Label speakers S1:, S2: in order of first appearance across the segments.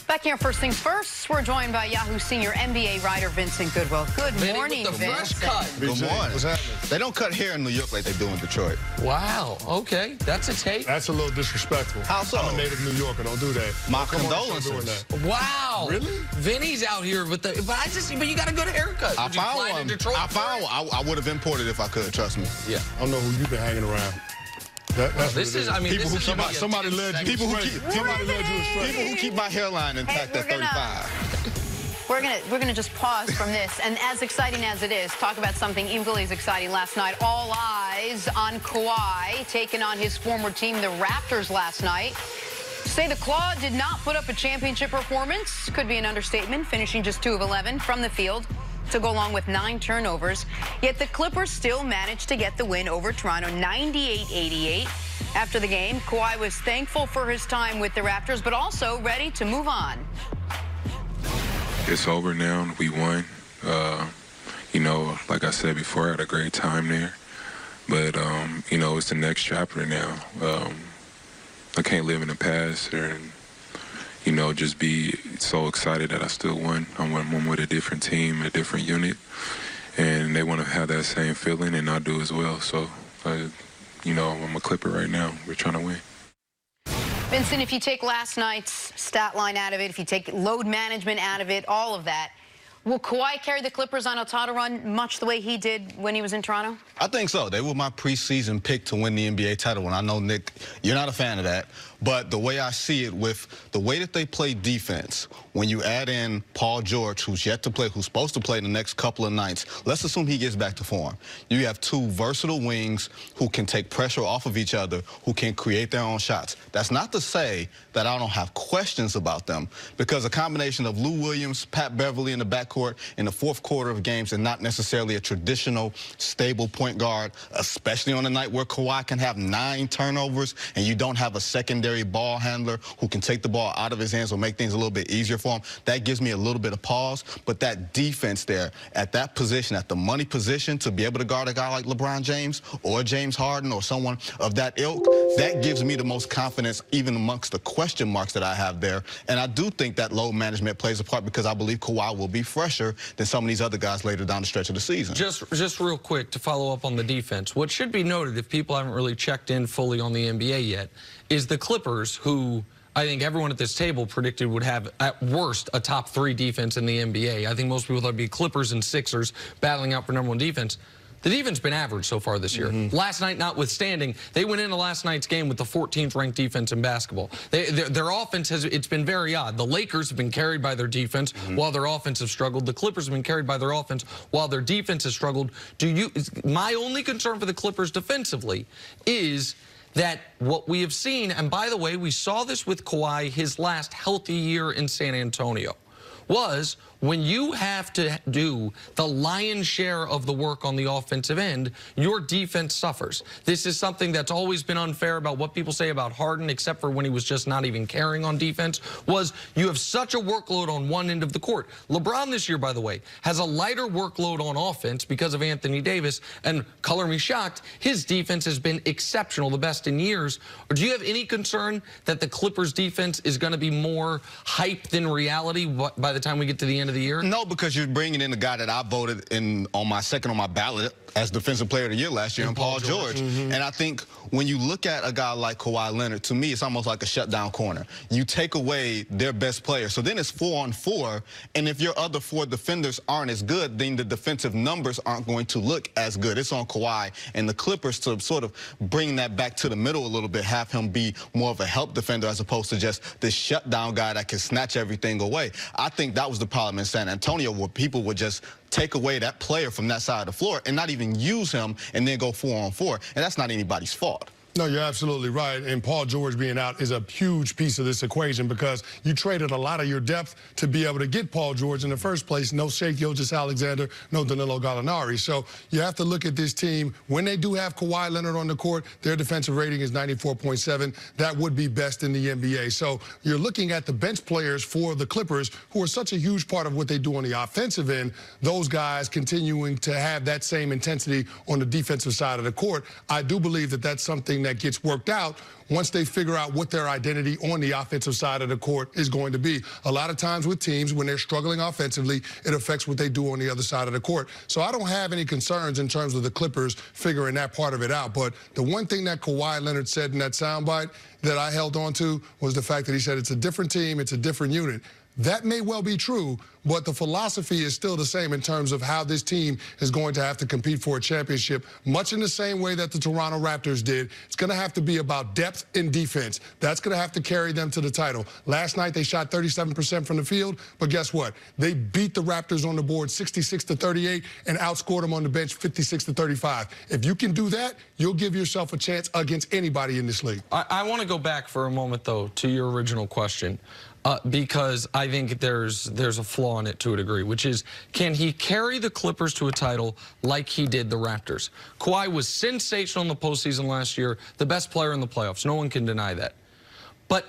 S1: Back here, first things first, we're joined by Yahoo senior NBA writer Vincent Goodwill. Good morning,
S2: with the
S1: Vince.
S2: fresh cut.
S3: Good morning.
S4: What's happening?
S3: They don't cut hair in New York like they do in Detroit.
S2: Wow. Okay, that's a take.
S4: That's a little disrespectful.
S3: How so?
S4: I'm a native New Yorker. Don't do that.
S3: My
S4: Come on,
S3: condolences.
S4: start doing that.
S2: Wow.
S4: Really?
S2: Vinny's out here with the. But you got a good haircut.
S3: I
S2: Would you
S3: found
S2: fly to
S3: one.
S2: Detroit
S3: I found one. I would have imported if I could. Trust me.
S2: Yeah.
S4: I don't know who you've been hanging around. That's
S2: This is. I mean,
S3: People
S2: this
S3: who
S2: is
S3: keep
S4: somebody led you
S3: People who
S4: astray.
S3: keep-
S4: Somebody led you astray.
S3: People who keep my hairline intact
S1: Hey,
S3: at 35.
S1: We're gonna just pause from this, and as exciting as it is, talk about something equally as exciting last night. All eyes on Kawhi taking on his former team, the Raptors, last night. Say the Claw did not put up a championship performance. Could be an understatement, finishing just 2 of 11 from the field to go along with 9 turnovers. Yet the Clippers still managed to get the win over Toronto, 98-88. After the game, Kawhi was thankful for his time with the Raptors, but also ready to move on.
S5: It's over now. We won. You know, like I said before, I had a great time there. But, you know, it's the next chapter now. I can't live in the past and, you know, just be so excited that I still won. I'm with a different team, a different unit. And they want to have that same feeling, and I do as well. So, you know, I'm a Clipper right now. We're trying to win.
S1: Vincent, if you take last night's stat line out of it, if you take load management out of it, all of that, will Kawhi carry the Clippers on a title run much the way he did when he was in Toronto?
S3: I think so. They were my preseason pick to win the NBA title. And I know, Nick, you're not a fan of that. But the way I see it, with the way that they play defense, when you add in Paul George, who's yet to play, who's supposed to play the next couple of nights, let's assume he gets back to form. You have 2 versatile wings who can take pressure off of each other, who can create their own shots. That's not to say that I don't have questions about them, because a combination of Lou Williams, Pat Beverly in the backcourt in the fourth quarter of games and not necessarily a traditional, stable point guard, especially on a night where Kawhi can have 9 turnovers and you don't have a secondary ball handler who can take the ball out of his hands or make things a little bit easier for him. That gives me a little bit of pause. But that defense there, at that position, at the money position, to be able to guard a guy like LeBron James or James Harden or someone of that ilk, that gives me the most confidence even amongst the question marks that I have there. And I do think that load management plays a part, because I believe Kawhi will be fresher than some of these other guys later down the stretch of the season.
S2: Just real quick to follow up on the defense. What should be noted, if people haven't really checked in fully on the NBA yet, is the Clippers, who I think everyone at this table predicted would have, at worst, a top 3 defense in the NBA. I think most people thought it'd be Clippers and Sixers battling out for #1 defense. The defense has been average so far this year. Last night notwithstanding, they went into last night's game with the 14th ranked defense in basketball. Their offense it's been very odd. The Lakers have been carried by their defense while their offense has struggled. The Clippers have been carried by their offense while their defense has struggled. My only concern for the Clippers defensively is that what we have seen, and by the way, we saw this with Kawhi his last healthy year in San Antonio, was when you have to do the lion's share of the work on the offensive end, your defense suffers. This is something that's always been unfair about what people say about Harden, except for when he was just not even caring on defense, was you have such a workload on one end of the court. LeBron this year, by the way, has a lighter workload on offense because of Anthony Davis, and color me shocked, his defense has been exceptional, the best in years. Or do you have any concern that the Clippers defense is going to be more hype than reality by the time we get to the end of the year?
S3: No, because you're bringing in the guy that I voted in on my ballot as Defensive Player of the Year last year, and Paul George. And I think when you look at a guy like Kawhi Leonard, to me, it's almost like a shutdown corner. You take away their best player, so then it's 4-on-4, and if your other 4 defenders aren't as good, then the defensive numbers aren't going to look as good. It's on Kawhi and the Clippers to sort of bring that back to the middle a little bit, have him be more of a help defender as opposed to just this shutdown guy that can snatch everything away. I think that was the problem in San Antonio, where people would just take away that player from that side of the floor and not even use him and then go 4-on-4. And that's not anybody's fault.
S4: No, you're absolutely right. And Paul George being out is a huge piece of this equation, because you traded a lot of your depth to be able to get Paul George in the first place. No Shai Gilgeous-Alexander, no Danilo Gallinari. So you have to look at this team. When they do have Kawhi Leonard on the court, their defensive rating is 94.7. That would be best in the NBA. So you're looking at the bench players for the Clippers, who are such a huge part of what they do on the offensive end. Those guys continuing to have that same intensity on the defensive side of the court. I do believe that that's something that gets worked out once they figure out what their identity on the offensive side of the court is going to be. A lot of times with teams, when they're struggling offensively, it affects what they do on the other side of the court. So I don't have any concerns in terms of the Clippers figuring that part of it out. But the one thing that Kawhi Leonard said in that soundbite that I held on to was the fact that he said it's a different team, it's a different unit. That may well be true, but the philosophy is still the same in terms of how this team is going to have to compete for a championship, much in the same way that the Toronto Raptors did. It's going to have to be about depth and defense. That's going to have to carry them to the title. Last night, they shot 37% from the field, but guess what? They beat the Raptors on the board 66-38 and outscored them on the bench 56-35. If you can do that, you'll give yourself a chance against anybody in this league.
S2: I want to go back for a moment, though, to your original question. Because I think there's a flaw in it to a degree, which is, can he carry the Clippers to a title like he did the Raptors? Kawhi was sensational in the postseason last year, the best player in the playoffs. No one can deny that. But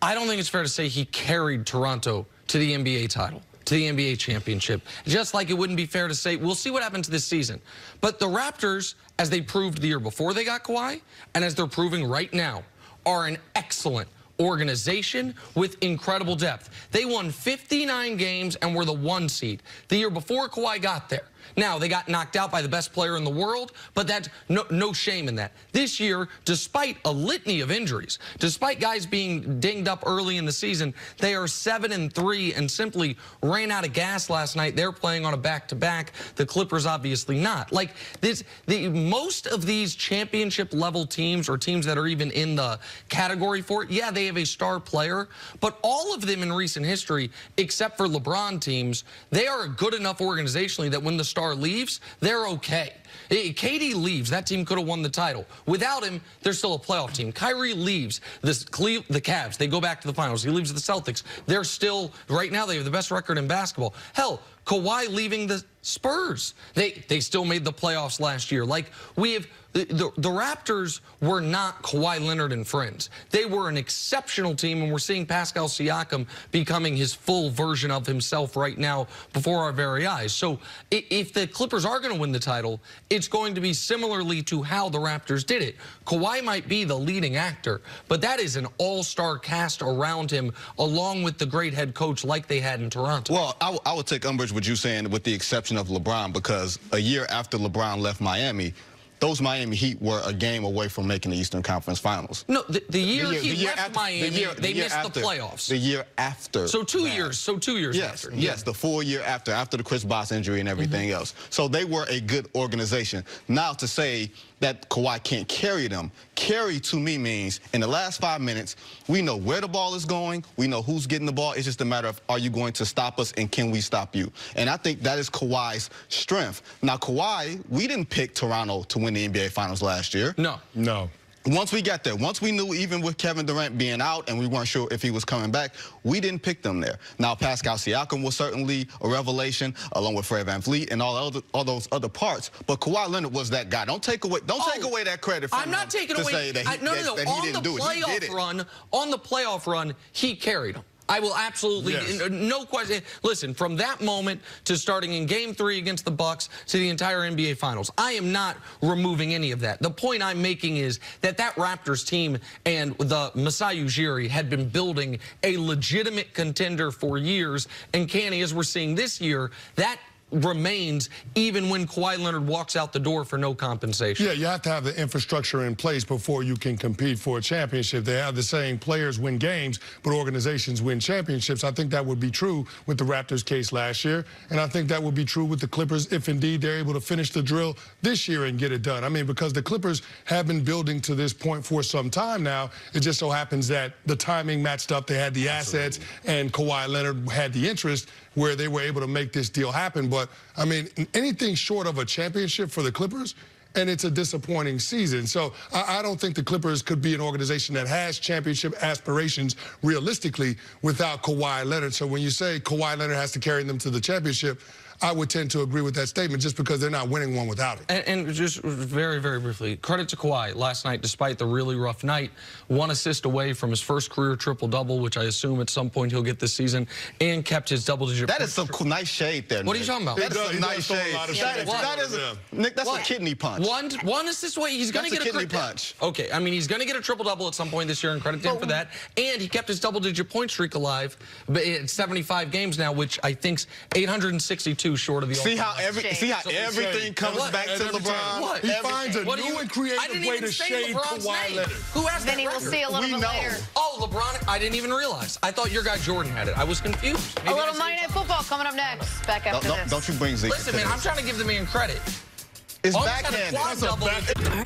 S2: I don't think it's fair to say he carried Toronto to the NBA title, to the NBA championship. Just like it wouldn't be fair to say, we'll see what happens this season. But the Raptors, as they proved the year before they got Kawhi, and as they're proving right now, are an excellent organization with incredible depth. They won 59 games and were the 1 seed the year before Kawhi got there. Now, they got knocked out by the best player in the world, but that's no shame in that. This year, despite a litany of injuries, despite guys being dinged up early in the season, they are 7-3 and simply ran out of gas last night. They're playing on a back-to-back. The Clippers obviously not. Like, most of these championship-level teams or teams that are even in the category for it, yeah, they have a star player, but all of them in recent history, except for LeBron teams, they are good enough organizationally that when the star leaves, they're okay. KD leaves, that team could have won the title. Without him, they're still a playoff team. Kyrie leaves, the Cavs, they go back to the finals. He leaves the Celtics. They're still, right now, they have the best record in basketball. Hell, Kawhi leaving the Spurs. They still made the playoffs last year. Like, we have, the Raptors were not Kawhi Leonard and friends. They were an exceptional team, and we're seeing Pascal Siakam becoming his full version of himself right now before our very eyes. So if the Clippers are going to win the title, it's going to be similarly to how the Raptors did it. Kawhi might be the leading actor, but that is an all-star cast around him, along with the great head coach like they had in Toronto.
S3: Well, I would take umbrage with you saying with the exception of LeBron, because a year after LeBron left Miami, those Miami Heat were a game away from making the Eastern Conference Finals.
S2: No, the year he left Miami, they missed the playoffs.
S3: The year after.
S2: So 2 years. So 2 years
S3: yes,
S2: after.
S3: Yes, the full year after the Chris Bosh injury and everything else. So they were a good organization. Now to say that Kawhi can't carry them, carry to me means in the last 5 minutes, we know where the ball is going, we know who's getting the ball. It's just a matter of, are you going to stop us and can we stop you? And I think that is Kawhi's strength. Now, Kawhi, we didn't pick Toronto to win the NBA Finals last year.
S2: No.
S4: No.
S3: Once we got there, once we knew even with Kevin Durant being out and we weren't sure if he was coming back, we didn't pick them there. Now, Pascal Siakam was certainly a revelation, along with Fred VanVleet and all those other parts. But Kawhi Leonard was that guy. Don't take away that credit from him.
S2: I'm not taking away.
S3: Say that he didn't do it. He did it.
S2: On the playoff run, he carried them. I will absolutely, no question. Listen, from that moment to starting in Game 3 against the Bucks to the entire NBA Finals, I am not removing any of that. The point I'm making is that Raptors team and the Masai Ujiri had been building a legitimate contender for years, and Canny, as we're seeing this year, that remains even when Kawhi Leonard walks out the door for no compensation.
S4: Yeah, you have to have the infrastructure in place before you can compete for a championship. They have the saying, players win games, but organizations win championships. I think that would be true with the Raptors case last year, and I think that would be true with the Clippers if indeed they're able to finish the drill this year and get it done. I mean, because the Clippers have been building to this point for some time now. It just so happens that the timing matched up. They had the assets, and Kawhi Leonard had the interest where they were able to make this deal happen. But, I mean, anything short of a championship for the Clippers, and it's a disappointing season. So I don't think the Clippers could be an organization that has championship aspirations realistically without Kawhi Leonard. So when you say Kawhi Leonard has to carry them to the championship, I would tend to agree with that statement just because they're not winning one without it.
S2: And just very, very briefly, credit to Kawhi last night, despite the really rough night, 1 assist away from his first career triple-double, which I assume at some point he'll get this season, and kept his double-digit.
S3: That is some nice shade there, Nick.
S2: What are you talking about?
S3: That is some nice shade. Nick, that's a kidney punch.
S2: One assist away. He's going to get a
S3: kidney punch.
S2: Okay, I mean, he's going to get a triple-double at some point this year, and credit to him for that. And he kept his double-digit point streak alive at 75 games now, which I think's 862 short of the
S3: See how everything comes back to LeBron?
S2: What?
S4: He finds a new and creative way to shade Kawhi Leonard.
S2: Who has that
S1: Vinny, we'll see a little bit later.
S2: Oh, LeBron, I didn't even realize. I thought your guy Jordan had it. I was confused.
S1: A little Monday Night Football coming up next. Back after this.
S3: Don't you bring Zeke.
S2: Listen, man, I'm trying to give the man credit.
S3: It's backhanded.
S2: All